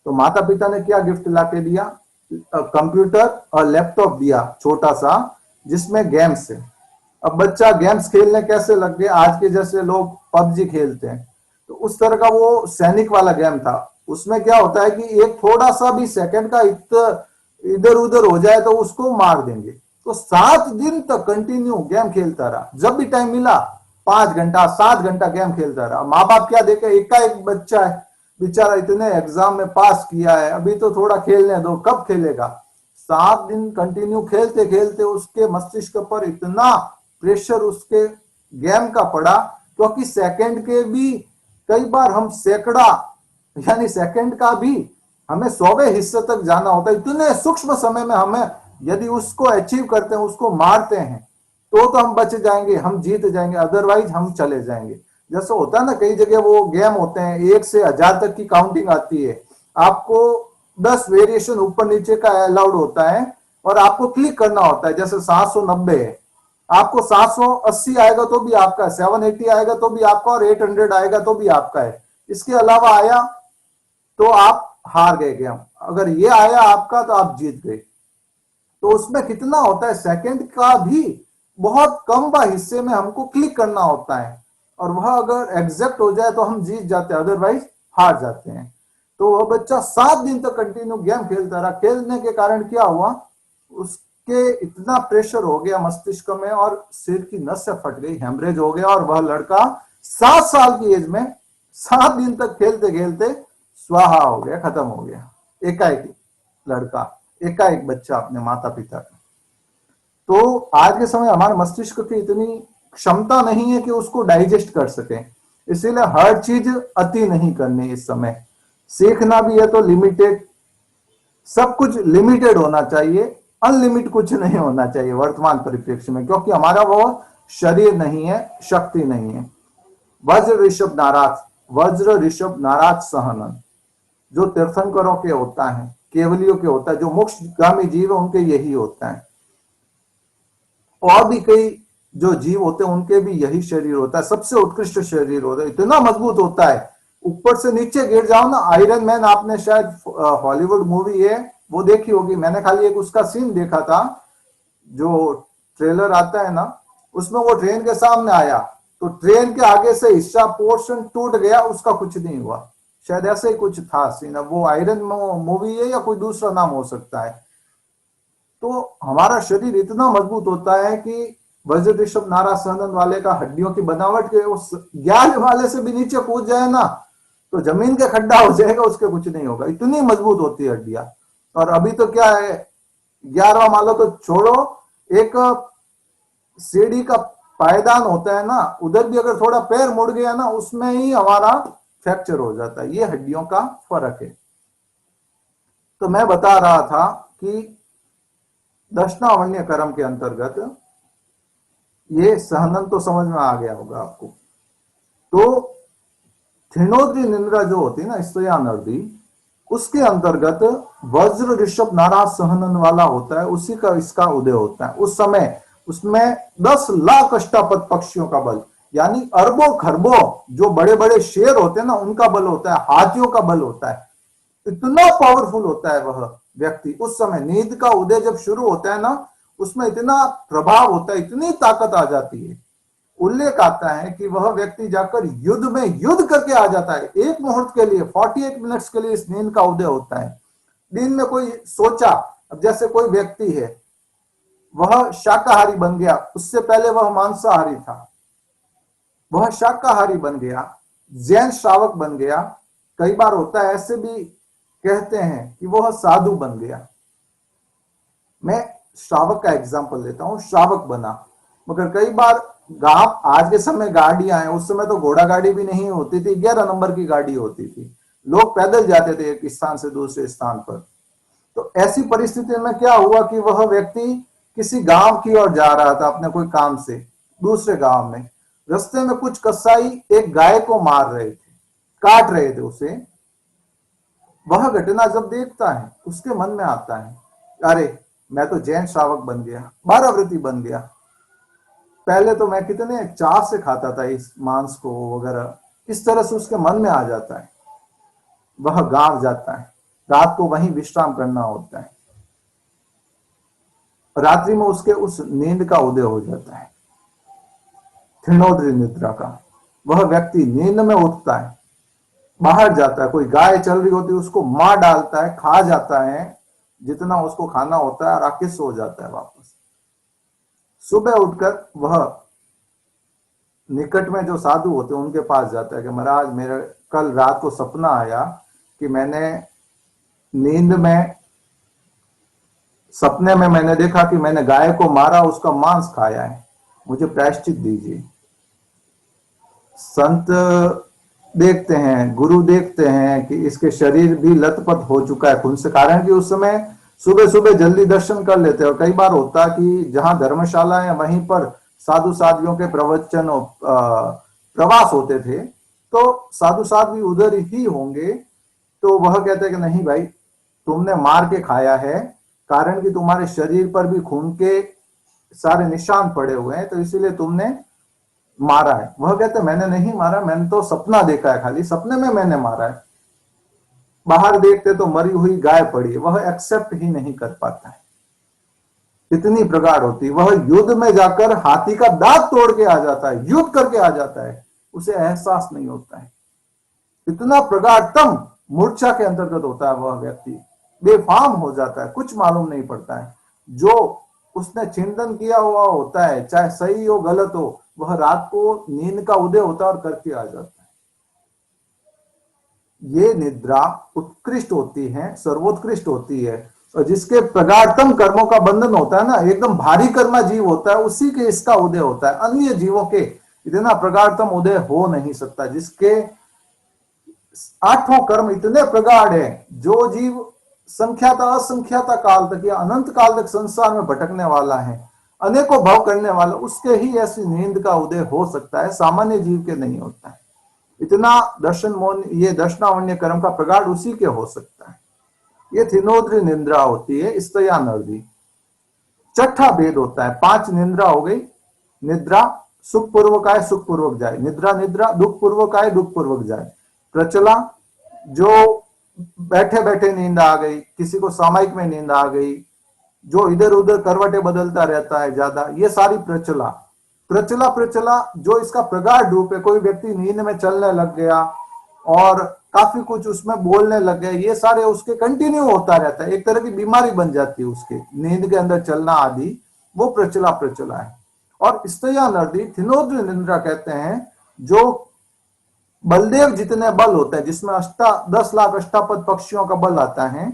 Speaker 2: तो माता पिता ने क्या गिफ्ट ला के दिया, कंप्यूटर और लैपटॉप दिया छोटा सा, जिसमें गेम्स है। अब बच्चा गेम्स खेलने कैसे लग गया, आज के जैसे लोग पबजी खेलते हैं, तो उस तरह का वो सैनिक वाला गेम था। उसमें क्या होता है कि एक थोड़ा सा भी सेकंड का इधर उधर हो जाए तो उसको मार देंगे। तो 7 दिन तक कंटिन्यू गेम खेलता रहा, जब भी टाइम मिला 5 घंटा 7 घंटा गेम खेलता रहा। माँ बाप क्या देखे, एक बच्चा है बेचारा, इतने एग्जाम में पास किया है, अभी तो थोड़ा खेलने दो, कब खेलेगा। 7 दिन कंटिन्यू खेलते खेलते उसके मस्तिष्क पर इतना प्रेशर उसके गेम का पड़ा, क्योंकि सेकंड के भी कई बार हम सैकड़ा यानी सेकंड का भी हमें 100वें हिस्से तक जाना होता है। इतने सूक्ष्म समय में हमें यदि उसको अचीव करते हैं, उसको मारते हैं, तो हम बच जाएंगे, हम जीत जाएंगे, अदरवाइज हम चले जाएंगे। जैसे होता है ना, कई जगह वो गेम होते हैं 1 से 1000 तक की काउंटिंग आती है, आपको 10 वेरिएशन ऊपर नीचे का अलाउड होता है और आपको क्लिक करना होता है। जैसे 790 है, आपको 780 आएगा तो भी आपका है, 780 आएगा तो भी आपका, और 800 आएगा तो भी आपका है। इसके अलावा आया तो आप हार गए गेम, अगर ये आया आपका तो आप जीत गए। तो उसमें कितना होता है, सेकंड का भी बहुत कम हिस्से में हमको क्लिक करना होता है, और वह अगर एग्जैक्ट हो जाए तो हम जीत जाते हैं, अदरवाइज हार जाते हैं। तो वह बच्चा 7 दिन तक कंटिन्यू गेम खेलता रहा। खेलने के कारण क्या हुआ, उसके इतना प्रेशर हो गया मस्तिष्क में और सिर की नसें फट गई, हेमरेज हो गया, और वह लड़का 7 साल की एज में 7 दिन तक खेलते खेलते स्वाहा हो गया, खत्म हो गया। एकाएक लड़का, एकाएक बच्चा अपने माता पिता का। तो आज के समय हमारे मस्तिष्क की इतनी क्षमता नहीं है कि उसको डाइजेस्ट कर सके, इसीलिए हर चीज अति नहीं करनी। इस समय सीखना भी है तो लिमिटेड, सब कुछ लिमिटेड होना चाहिए, अनलिमिटेड कुछ नहीं होना चाहिए वर्तमान परिप्रेक्ष्य में, क्योंकि हमारा वो शरीर नहीं है, शक्ति नहीं है। वज्र ऋषभ नाराज, वज्र ऋषभ नाराज सहनन जो तीर्थंकरों के होता है, केवलियों के होता है, जो मोक्षगामी जीव है उनके यही होता है। और भी कई जो जीव होते हैं उनके भी यही शरीर होता है, सबसे उत्कृष्ट शरीर होता है, इतना मजबूत होता है। ऊपर से नीचे गिर जाओ ना, आयरन मैन आपने शायद हॉलीवुड मूवी है वो देखी होगी, मैंने खाली एक उसका सीन देखा था, जो ट्रेलर आता है ना, उसमें वो ट्रेन के सामने आया तो ट्रेन के आगे से हिस्सा पोर्शन टूट गया, उसका कुछ नहीं हुआ। शायद ऐसे ही कुछ था सीन। अब वो आयरन मूवी है या कोई दूसरा नाम हो सकता है। तो हमारा शरीर इतना मजबूत होता है कि वज्र ऋषभ नारा सहनन वाले का हड्डियों की बनावट के उस 11 वाले से भी नीचे कूद जाए ना तो जमीन के खड्डा हो जाएगा, उसके कुछ नहीं होगा, इतनी मजबूत होती है हड्डियां। और अभी तो क्या है, 11वां मालो तो छोड़ो, एक सीढ़ी का पायदान होता है ना, उधर भी अगर थोड़ा पैर मुड़ गया ना, उसमें ही हमारा फ्रैक्चर हो जाता है। ये हड्डियों का फर्क है। तो मैं बता रहा था कि दशनावण्य कर्म के अंतर्गत ये सहनन तो समझ में आ गया होगा आपको। तो थिनोद्री निंद्रा जो होती है ना, स्तयानर्दी, उसके अंतर्गत वज्र ऋषभ नारा सहनन वाला होता है, उसी का इसका उदय होता है। उस समय उसमें 10 लाख अष्टापद पक्षियों का बल, यानी अरबों खरबों जो बड़े बड़े शेर होते हैं ना, उनका बल होता है, हाथियों का बल होता है। इतना पावरफुल होता है वह व्यक्ति उस समय। नींद का उदय जब शुरू होता है ना, उसमें इतना प्रभाव होता है, इतनी ताकत आ जाती है। उल्लेख आता है कि वह व्यक्ति जाकर युद्ध में युद्ध करके आ जाता है। एक मुहूर्त के लिए 48 मिनट्स के लिए इस नींद का उदय होता है। दिन में कोई सोचा, अब जैसे कोई व्यक्ति है, वह शाकाहारी बन गया, उससे पहले वह मांसाहारी था, वह शाकाहारी बन गया, जैन श्रावक बन गया। कई बार होता है, ऐसे भी कहते हैं कि वह साधु बन गया। मैं श्रावक का एग्जांपल लेता हूं, श्रावक बना, मगर कई बार गांव, आज के समय गाड़ियां हैं, उस समय तो घोड़ा गाड़ी भी नहीं होती थी, 11 नंबर की गाड़ी होती थी, लोग पैदल जाते थे एक स्थान से दूसरे स्थान पर। तो ऐसी परिस्थिति में क्या हुआ कि वह व्यक्ति किसी गांव की ओर जा रहा था अपने कोई काम से दूसरे गांव में। रास्ते में कुछ कसाई एक गाय को मार रहे थे, काट रहे थे उसे। वह घटना जब देखता है, उसके मन में आता है, अरे मैं तो जैन श्रावक बन गया, 12 व्रती बन गया। पहले तो मैं कितने चाव से खाता था इस मांस को वगैरह, इस तरह से उसके मन में आ जाता है। वह गांव जाता है, रात को वहीं विश्राम करना होता है। रात्रि में उसके उस नींद का उदय हो जाता है, थिनोद्री निद्रा का। वह व्यक्ति नींद में उठता है, बाहर जाता है, कोई गाय चल रही होती है उसको मार डालता है, खा जाता है जितना उसको खाना होता है, और आके सो जाता है वापस। सुबह उठकर वह निकट में जो साधु होते हैं उनके पास जाता है कि महाराज, मेरा कल रात को सपना आया कि मैंने नींद में, सपने में मैंने देखा कि मैंने गाय को मारा, उसका मांस खाया है, मुझे प्रायश्चित दीजिए। संत देखते हैं, गुरु देखते हैं कि इसके शरीर भी लथपथ हो चुका है खून से, कारण कि उस समय सुबह सुबह जल्दी दर्शन कर लेते हैं। और कई बार होता कि जहां धर्मशाला है वहीं पर साधु साधियों के प्रवचन प्रवास होते थे, तो साधु साध भी उधर ही होंगे। तो वह कहते हैं कि नहीं भाई, तुमने मार के खाया है, कारण कि तुम्हारे शरीर पर भी खून के सारे निशान पड़े हुए हैं, तो इसीलिए तुमने मारा है। वह कहते मैंने नहीं मारा, मैंने तो सपना देखा है, खाली सपने में मैंने मारा है। बाहर देखते तो मरी हुई गाय पड़ी है, वह एक्सेप्ट ही नहीं कर पाता है, इतनी प्रगाढ़ होती है। वह युद्ध में जाकर हाथी का दांत तोड़ के आ जाता है, युद्ध करके आ जाता है, उसे एहसास नहीं होता है। इतना प्रगाढ़तम मूर्छा के अंतर्गत होता है वह व्यक्ति, बेफाम हो जाता है, कुछ मालूम नहीं पड़ता है। जो उसने चिंतन किया हुआ होता है, चाहे सही हो गलत हो, वह रात को नींद का उदय होता है और करके आ जाता है। ये निद्रा उत्कृष्ट होती है, सर्वोत्कृष्ट होती है। और जिसके प्रगाढ़तम कर्मों का बंधन होता है ना, एकदम भारी कर्मा जीव होता है, उसी के इसका उदय होता है। अन्य जीवों के इतना प्रगाढ़तम उदय हो नहीं सकता। जिसके 8 कर्म इतने प्रगाढ़ है, जो जीव संख्याता असंख्याता काल तक या अनंत काल तक संसार में भटकने वाला है, अनेकों भाव करने वाला, उसके ही ऐसी नींद का उदय हो सकता है, सामान्य जीव के नहीं होता है। इतना दर्शन मौन, ये दर्शनावण्य कर्म का प्रगाढ़ उसी के हो सकता है। ये थिनोद्री निंद्रा होती है, स्तयानर्दी। छठा भेद होता है, 5 निंद्रा हो गई। निद्रा सुख पूर्वक आए सुख पूर्वक जाए, निद्रा निद्रा दुख पूर्वक आए दुख पूर्वक जाए। प्रचला, जो बैठे बैठे नींद आ गई, किसी को सामयिक में नींद आ गई, जो इधर उधर करवटें बदलता रहता है ज्यादा, ये सारी प्रचला प्रचला प्रचला जो इसका प्रगाढ़ रूप है। कोई व्यक्ति नींद में चलने लग गया और काफी कुछ उसमें बोलने लग गए, ये सारे उसके कंटिन्यू होता रहता है, एक तरह की बीमारी बन जाती है उसके नींद के अंदर चलना आदि, वो प्रचला प्रचला है। और स्तया नदी थिनोद्र निंद्रा कहते हैं, जो बलदेव जितने बल होते हैं, जिसमें 10 लाख अष्टापद पक्षियों का बल आता है,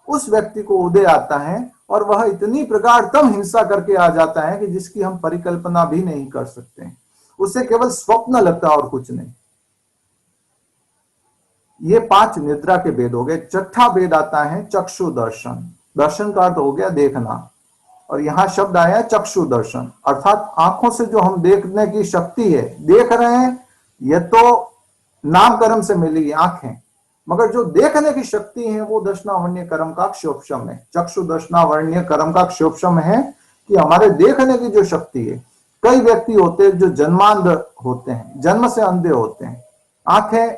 Speaker 2: उस व्यक्ति को उदय आता है और वह इतनी प्रगाढ़तम हिंसा करके आ जाता है कि जिसकी हम परिकल्पना भी नहीं कर सकते। उसे केवल स्वप्न लगता और कुछ नहीं। ये 5 निद्रा के भेद हो गए। छठा भेद आता है चक्षु दर्शन। दर्शन का अर्थ हो गया देखना, और यहां शब्द आया है चक्षु दर्शन, अर्थात आंखों से जो हम देखने की शक्ति है, देख रहे हैं, यह तो नामकर्म से मिली आंखें, मगर जो देखने की शक्ति है वो दर्शनावण्य कर्म का क्षोभशम है। चक्षु दर्शनावण्य कर्म का क्षोभशम है कि हमारे देखने की जो शक्ति है। कई व्यक्ति होते हैं जो जन्मांध होते हैं, जन्म से अंधे होते हैं, आंखें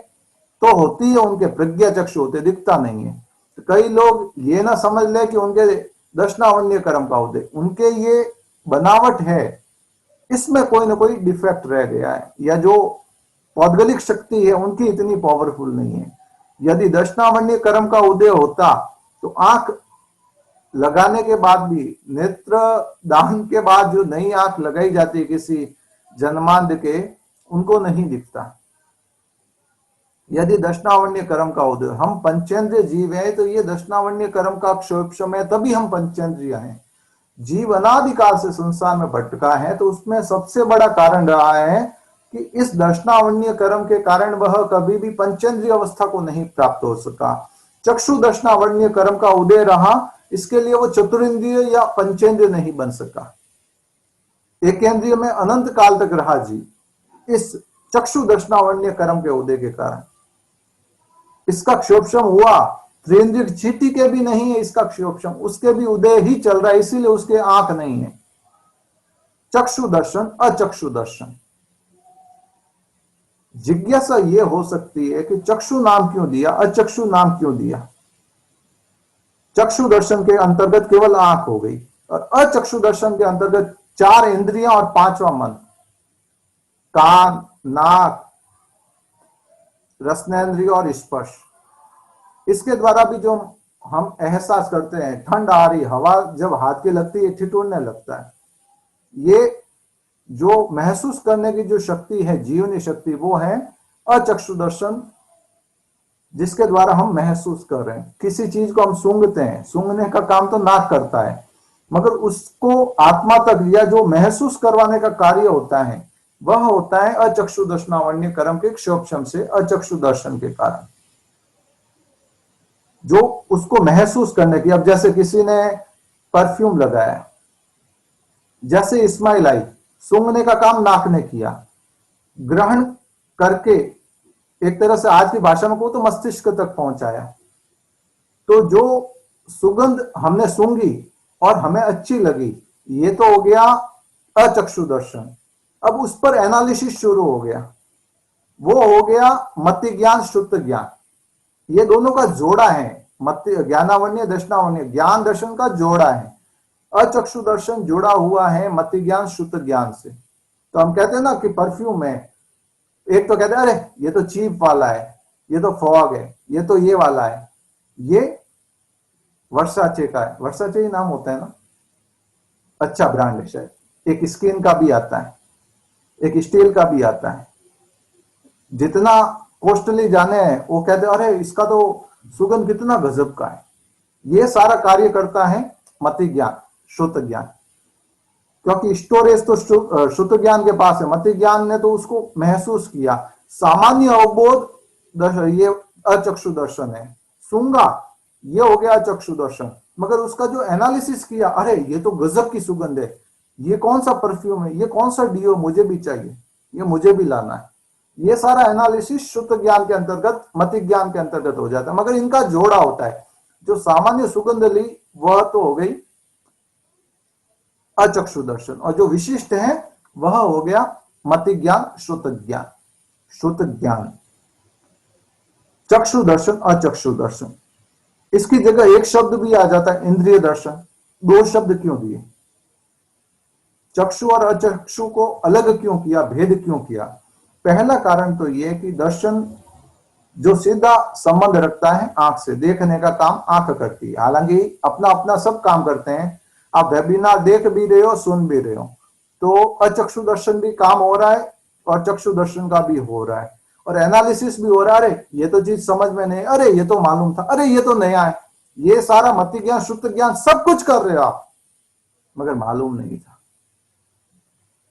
Speaker 2: तो होती है उनके, प्रज्ञा चक्षु होते, दिखता नहीं है। तो कई लोग ये ना समझ ले कि उनके दर्शनावण्य कर्म का उदय, उनके ये बनावट है, इसमें कोई ना कोई डिफेक्ट रह गया है, या जो पौद्गलिक शक्ति है उनकी इतनी पावरफुल नहीं है। यदि दर्शनावण्य कर्म का उदय होता तो आंख लगाने के बाद भी, नेत्र दान के बाद जो नई आंख लगाई जाती है किसी जन्मांध के, उनको नहीं दिखता। यदि दर्शनावण्य कर्म का उदय, हम पंचेंद्रिय जीव है, तो ये दर्शनावण्य कर्म का क्षोभशम है, तभी हम पंचेंद्रिय हैं। जीव अनादिकाल से संसार में भटका है, तो उसमें सबसे बड़ा कारण रहा है कि इस दर्शनावण्य कर्म के कारण वह कभी भी पंचेंद्रिय अवस्था को नहीं प्राप्त हो सका। चक्षु दर्शनावण्य कर्म का उदय रहा, इसके लिए वो चतुरिंद्रिय या पंचेंद्रिय नहीं बन सका। एकेंद्रिय में अनंत काल तक रहा जीव, इस चक्षु दर्शनावण्य कर्म के उदय के कारण। इसका क्षोभशम हुआ, त्रिंद्रिय चीटी के भी नहीं है इसका क्षोभशम, उसके भी उदय ही चल रहा है, इसीलिए उसके आंख नहीं है। चक्षु दर्शन, अचक्षु दर्शन। जिज्ञासा ये हो सकती है कि चक्षु नाम क्यों दिया, अचक्षु नाम क्यों दिया। चक्षु दर्शन के अंतर्गत केवल आंख हो गई, और अचक्षु दर्शन के अंतर्गत 4 इंद्रियां और 5वां मन, कान, नाक, रसनेन्द्रिय और स्पर्श। इसके द्वारा भी जो हम एहसास करते हैं, ठंड आ रही, हवा जब हाथ की लगती है ठिठुरने लगता है, ये जो महसूस करने की जो शक्ति है, जीवनी शक्ति, वो है अचक्षु दर्शन, जिसके द्वारा हम महसूस कर रहे हैं। किसी चीज को हम सूंघते हैं, सूंघने का काम तो नाक करता है, मगर उसको आत्मा तक या जो महसूस करवाने का कार्य होता है, वह होता है अचक्षु दर्शनावण्य कर्म के क्षोभशम से, अचक्षु दर्शन के कारण, जो उसको महसूस करने की। अब जैसे किसी ने परफ्यूम लगाया, जैसे स्माइल आई, सूंघने का काम नाक ने किया, ग्रहण करके एक तरह से आज की भाषा में को तो मस्तिष्क तक पहुंचाया। तो जो सुगंध हमने सूंघी और हमें अच्छी लगी, ये तो हो गया अचक्षु दर्शन। अब उस पर एनालिसिस शुरू हो गया, वो हो गया मति ज्ञान, शुद्ध ज्ञान। ये दोनों का जोड़ा है, मति ज्ञानावण्य दर्शनावण्य, ज्ञान दर्शन का जोड़ा है। अचक्षु दर्शन जुड़ा हुआ है मति ज्ञान, शुद्ध ज्ञान से। तो हम कहते हैं ना कि परफ्यूम है, एक तो कहते हैं अरे ये तो चीप वाला है, ये तो फॉग है, ये तो ये वाला है, ये वर्साचे का है, वर्साचे ही नाम होता है ना, अच्छा ब्रांड है शायद। एक स्किन का भी आता है, एक स्टील का भी आता है। जितना कॉस्टली जाने हैं, वो कहते हैं अरे इसका तो सुगंध कितना गजब का है। ये सारा कार्य करता है मति ज्ञान, शुद्ध ज्ञान, क्योंकि स्टोरेज तो शुद्ध ज्ञान के पास है। मति ज्ञान ने तो उसको महसूस किया, सामान्य अवबोध ये अचक्षु दर्शन है। सूंघा, ये हो गया अचक्षु दर्शन, मगर उसका जो एनालिसिस किया, अरे ये तो गजब की सुगंध है, ये कौन सा परफ्यूम है, ये कौन सा डिओ, मुझे भी चाहिए, ये मुझे भी लाना है। ये सारा एनालिसिस शुद्ध ज्ञान के अंतर्गत, मति ज्ञान के अंतर्गत हो जाता है, मगर इनका जोड़ा होता है। जो सामान्य सुगंध ली वह तो हो गई अचक्षु दर्शन, और जो विशिष्ट है वह हो गया मति ज्ञान, शुद्ध ज्ञान, शुद्ध ज्ञान। चक्षु दर्शन, अचक्षु दर्शन। इसकी जगह एक शब्द भी आ जाता है इंद्रिय दर्शन। दो शब्द क्यों दिए, चक्षु और अचक्षु को अलग क्यों किया, भेद क्यों किया? पहला कारण तो यह कि दर्शन जो सीधा संबंध रखता है आंख से, देखने का काम आंख करती है। हालांकि अपना अपना सब काम करते हैं, आप वेबिनार देख भी रहे हो, सुन भी रहे हो, तो अचक्षु दर्शन भी काम हो रहा है और चक्षु दर्शन का भी हो रहा है, और एनालिसिस भी हो रहा है। अरे ये तो चीज समझ में नहीं, अरे ये तो मालूम था, अरे ये तो नया है, ये सारा मति ज्ञान, शुद्ध ज्ञान सब कुछ कर रहे हो आप, मगर मालूम नहीं था।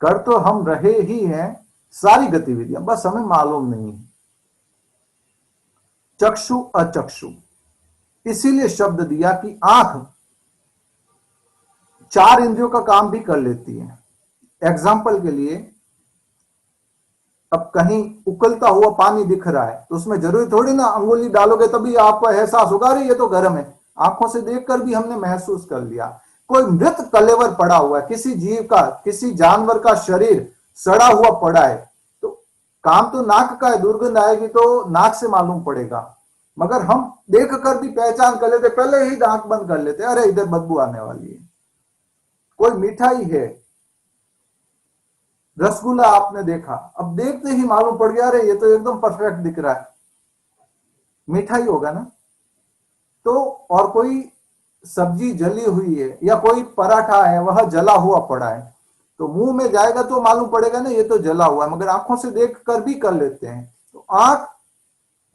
Speaker 2: कर तो हम रहे ही हैं सारी गतिविधियां, बस हमें मालूम नहीं है। चक्षु अचक्षु, इसीलिए शब्द दिया कि आंख चार इंद्रियों का काम भी कर लेती है। एग्जाम्पल के लिए, अब कहीं उकलता हुआ पानी दिख रहा है तो उसमें जरूरी थोड़ी ना अंगुली डालोगे तभी आपको एहसास होगा अरे ये तो गर्म है। आंखों से देखकर भी हमने महसूस कर लिया। कोई मृत कलेवर पड़ा हुआ है, किसी जीव का, किसी जानवर का शरीर सड़ा हुआ पड़ा है, तो काम तो नाक का है, दुर्गंध आएगी तो नाक से मालूम पड़ेगा, मगर हम देख कर भी पहचान कर लेते, पहले ही आंख बंद कर लेते, अरे इधर बदबू आने वाली है। कोई मिठाई है, रसगुल्ला आपने देखा, अब देखते ही मालूम पड़ गया अरे ये तो एकदम परफेक्ट दिख रहा है, मिठाई होगा ना। तो और कोई सब्जी जली हुई है या कोई पराठा है वह जला हुआ पड़ा है, तो मुंह में जाएगा तो मालूम पड़ेगा ना ये तो जला हुआ है, मगर आंखों से देख कर भी कर लेते हैं। तो आंख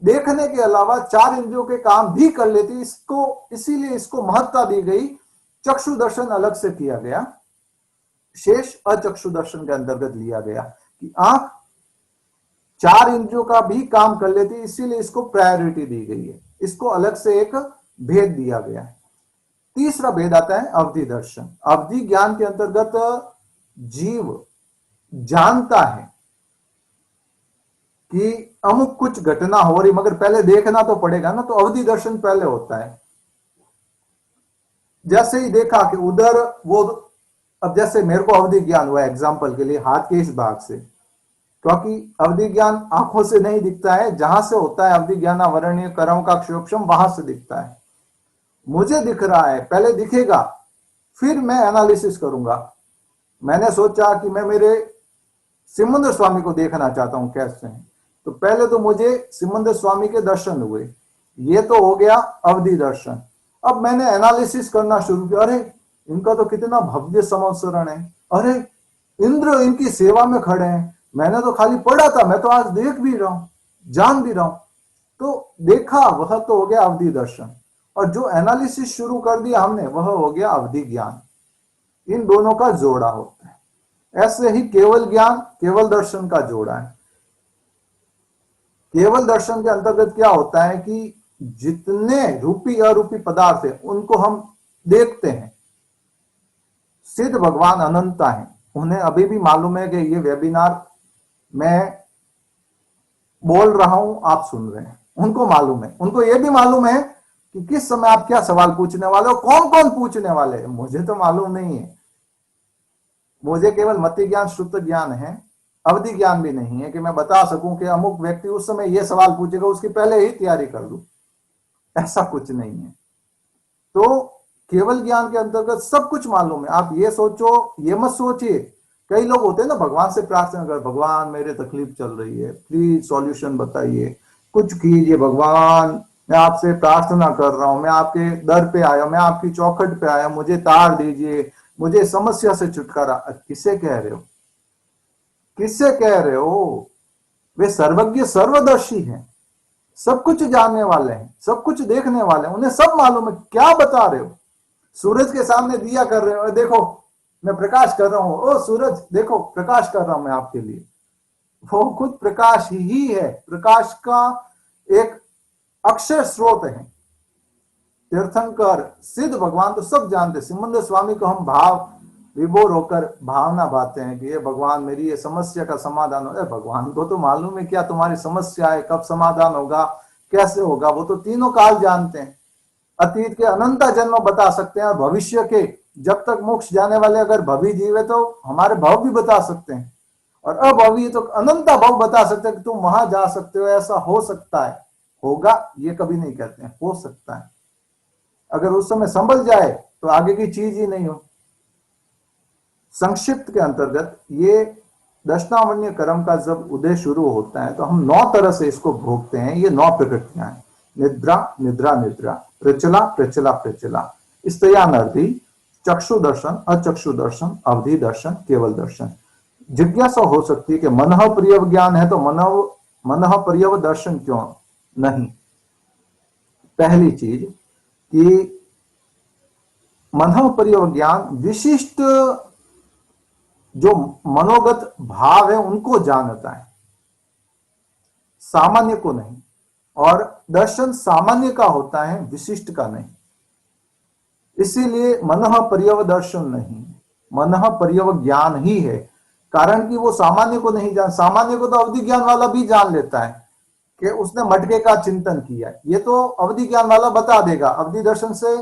Speaker 2: देखने के अलावा चार इंद्रियों के काम भी कर लेती, इसको इसीलिए इसको महत्ता दी गई। चक्षु दर्शन अलग से किया गया, शेष अचक्षु दर्शन के अंतर्गत लिया गया कि आंख चार इंद्रियों का भी काम कर लेती, इसीलिए इसको प्रायोरिटी दी गई है, इसको अलग से एक भेद दिया गया है। तीसरा भेद आता है अवधि दर्शन। अवधि ज्ञान के अंतर्गत जीव जानता है कि अमुक कुछ घटना हो रही, मगर पहले देखना तो पड़ेगा ना, तो अवधि दर्शन पहले होता है। जैसे ही देखा कि उधर वो, अब जैसे मेरे को अवधि ज्ञान हुआ एग्जाम्पल के लिए हाथ के इस भाग से, क्योंकि अवधि ज्ञान आंखों से नहीं दिखता है, जहां से होता है अवधि ज्ञान वर्णीय करम का क्षोक्षम वहां से दिखता है। मुझे दिख रहा है, पहले दिखेगा फिर मैं एनालिसिस करूंगा। मैंने सोचा कि मैं मेरे सिमंदर स्वामी को देखना चाहता हूं कैसे हैं, तो पहले तो मुझे सिमंदर स्वामी के दर्शन हुए, ये तो हो गया अवधि दर्शन। अब मैंने एनालिसिस करना शुरू किया, अरे इनका तो कितना भव्य संवत्सरण है, अरे इंद्र इनकी सेवा में खड़े हैं, मैंने तो खाली पढ़ा था, मैं तो आज देख भी रहा हूं, जान भी रहा हूं। तो देखा वह तो हो गया अवधि दर्शन, और जो एनालिसिस शुरू कर दिया हमने वह हो गया अवधि ज्ञान। इन दोनों का जोड़ा होता है। ऐसे ही केवल ज्ञान केवल दर्शन का जोड़ा है। केवल दर्शन के अंतर्गत क्या होता है कि जितने रूपी अरूपी पदार्थ है उनको हम देखते हैं। सिद्ध भगवान अनंता है, उन्हें अभी भी मालूम है कि ये वेबिनार मैं बोल रहा हूं, आप सुन रहे हैं, उनको मालूम है। उनको यह भी मालूम है कि किस समय आप क्या सवाल पूछने वाले हो, कौन कौन पूछने वाले हैं, मुझे तो मालूम नहीं है। मुझे केवल मति ज्ञान शुद्ध ज्ञान है, अवधि ज्ञान भी नहीं है कि मैं बता सकूं कि अमुक व्यक्ति उस समय यह सवाल पूछेगा, उसकी पहले ही तैयारी कर दूं, ऐसा कुछ नहीं है। तो केवल ज्ञान के अंतर्गत सब कुछ मालूम है। आप ये सोचो, ये मत सोचिए, कई लोग होते हैं ना भगवान से प्रार्थना कर, भगवान मेरे तकलीफ चल रही है, प्लीज सॉल्यूशन बताइए, कुछ कीजिए भगवान, मैं आपसे प्रार्थना कर रहा हूं, मैं आपके दर पे आया, मैं आपकी चौखट पे आया, मुझे तार दीजिए, मुझे समस्या से छुटकारा। किससे कह रहे हो, किससे कह रहे हो? वे सर्वज्ञ सर्वदर्शी हैं, सब कुछ जानने वाले हैं, सब कुछ देखने वाले हैं, उन्हें सब मालूम है। क्या बता रहे हो? सूरज के सामने दिया कर रहे हो, देखो मैं प्रकाश कर रहा हूं, ओ सूरज देखो प्रकाश कर रहा हूं मैं आपके लिए। वो खुद प्रकाश ही है, प्रकाश का एक अक्षर स्रोत है। तीर्थंकर सिद्ध भगवान तो सब जानते। सिमंदर स्वामी को हम भाव विभोर होकर भावना बातें हैं कि ये भगवान मेरी ये समस्या का समाधान हो। भगवान को तो मालूम है क्या तुम्हारी समस्या है, कब समाधान होगा, कैसे होगा, वो तो तीनों काल जानते हैं। अतीत के अनंत जन्म बता सकते हैं, और भविष्य के जब तक मोक्ष जाने वाले अगर भवी जीव है तो हमारे भाव भी बता सकते हैं, और अभवी तो अनंत भाव बता सकते हैं कि तुम वहां जा सकते हो, ऐसा हो सकता है, होगा ये कभी नहीं कहते हैं, हो सकता है। अगर उस समय संभल जाए तो आगे की चीज ही नहीं हो। संक्षिप्त के अंतर्गत ये दशनावन्य कर्म का जब उदय शुरू होता है तो हम 9 तरह से इसको भोगते हैं। ये 9 प्रकृतियां हैं, निद्रा निद्रा निद्रा, प्रचला प्रचला प्रचला, स्तयानर्दी, चक्षु दर्शन, अचक्षु दर्शन, अवधि दर्शन, केवल दर्शन। जिज्ञासा हो सकती है कि मनः प्रियव ज्ञान है तो मनः प्रियव दर्शन क्यों नहीं? पहली चीज कि मनः प्रियव ज्ञान विशिष्ट जो मनोगत भाव है उनको जानता है, सामान्य को नहीं। और दर्शन सामान्य का होता है, विशिष्ट का नहीं। इसीलिए मनः पर्यव दर्शन नहीं, मनः पर्यव ज्ञान ही है। कारण कि वो सामान्य को नहीं जान, सामान्य को तो अवधि ज्ञान वाला भी जान लेता है कि उसने मटके का चिंतन किया, ये तो अवधि ज्ञान वाला बता देगा। अवधि दर्शन से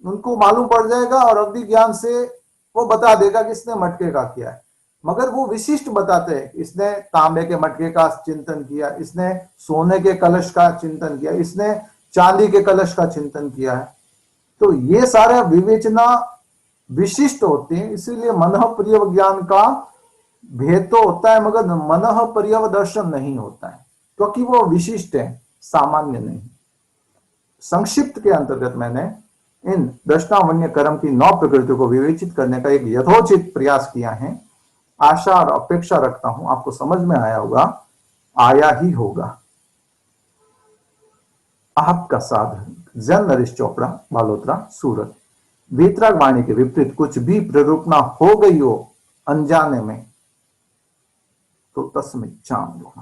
Speaker 2: उनको मालूम पड़ जाएगा और अवधि ज्ञान से वो बता देगा कि इसने मटके का किया है। मगर वो विशिष्ट बताते हैं, इसने तांबे के मटके का चिंतन किया, इसने सोने के कलश का चिंतन किया, इसने चांदी के कलश का चिंतन किया है। तो ये सारे विवेचना विशिष्ट होते हैं। इसीलिए मनः प्रियव ज्ञान का भेद तो होता है मगर मनः प्रियव दर्शन नहीं होता है, क्योंकि वो विशिष्ट है, सामान्य नहीं। संक्षिप्त के अंतर्गत मैंने इन दशनावन्य कर्म की 9 प्रकृतियों को विवेचित करने का एक यथोचित प्रयास किया है। आशा और अपेक्षा रखता हूं आपको समझ में आया होगा, आया ही होगा। आपका साधन जन नरेश चोपड़ा, बालोतरा, सूरत। वीतराग वाणी के विपरीत कुछ भी प्ररूपना हो गई हो अनजाने में तो तस्मै जान लो।